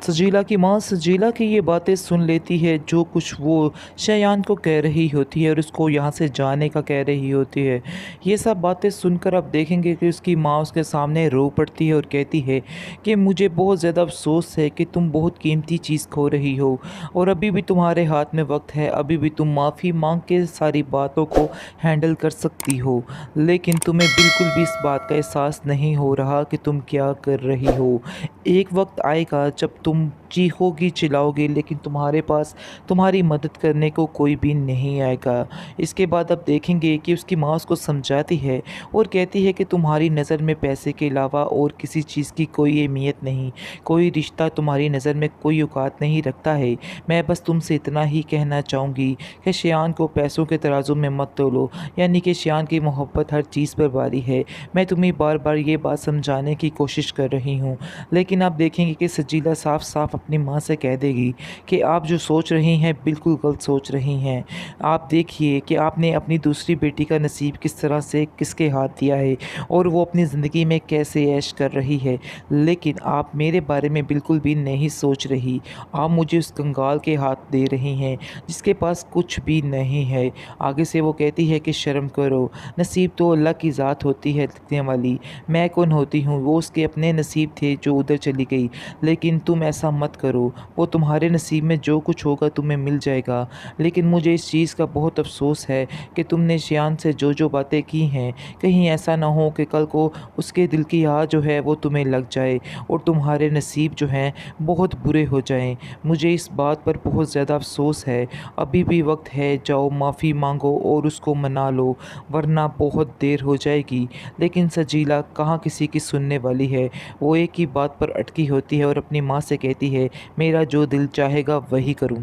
सजीला की माँ सजीला की ये बातें सुन लेती है, जो कुछ वो शयान को कह रही होती है और उसको यहाँ से जाने का कह रही होती है। ये सब बातें सुनकर आप देखेंगे कि उसकी माँ उसके सामने रो पड़ती है और कहती है कि मुझे बहुत ज़्यादा अफ़सोस है कि तुम बहुत कीमती चीज़ खो रही हो और अभी भी तुम्हारे हाथ में वक़्त है, अभी भी तुम माफ़ी माँग के सारी बातों को हैंडल कर सकती हो। लेकिन तुम्हें बिल्कुल भी इस बात का एहसास नहीं हो रहा कि तुम क्या कर रही हो। एक वक्त आएगा जब तुम चीखोगी चिल्लाओगी, लेकिन तुम्हारे पास तुम्हारी मदद करने को कोई भी नहीं आएगा। इसके बाद आप देखेंगे कि उसकी माँ उसको समझाती है और कहती है कि तुम्हारी नज़र में पैसे के अलावा और किसी चीज़ की कोई अहमियत नहीं, कोई रिश्ता तुम्हारी नज़र में कोई औकात नहीं रखता है। मैं बस तुमसे इतना ही कहना चाहूँगी कि शियान को पैसों के तराजू में मत तोलो, यानी कि शियान की मोहब्बत हर चीज़ पर भारी है। मैं तुम्हें बार बार ये बात समझाने की कोशिश कर रही हूँ, लेकिन आप देखेंगे कि सजीला साफ साफ अपनी माँ से कह देगी कि आप जो सोच रही हैं बिल्कुल गलत सोच रही हैं। आप देखिए कि आपने अपनी दूसरी बेटी का नसीब किस तरह से किसके हाथ दिया है और वो अपनी ज़िंदगी में कैसे ऐश कर रही है, लेकिन आप मेरे बारे में बिल्कुल भी नहीं सोच रही। आप मुझे उस कंगाल के हाथ दे रही हैं जिसके पास कुछ भी नहीं है। आगे से वो कहती है कि शर्म करो, नसीब तो अल्लाह की ज़ात होती है लिखने वाली, मैं कौन होती हूँ। वो उसके अपने नसीब थे जो उधर चली गई, लेकिन तुम ऐसा मत करो, वो तुम्हारे नसीब में जो कुछ होगा तुम्हें मिल जाएगा। लेकिन मुझे इस चीज़ का बहुत अफसोस है कि तुमने शियान से जो जो बातें की हैं, कहीं ऐसा ना हो कि कल को उसके दिल की आह जो है वो तुम्हें लग जाए और तुम्हारे नसीब जो हैं बहुत बुरे हो जाएं। मुझे इस बात पर बहुत ज़्यादा अफसोस है। अभी भी वक्त है, जाओ माफ़ी मांगो और उसको मना लो, वरना बहुत देर हो जाएगी। लेकिन सजीला कहाँ किसी की सुनने वाली है। वो एक ही बात पर अटकी होती है और अपनी माँ से कहती है, मेरा जो दिल चाहेगा वही करूँ।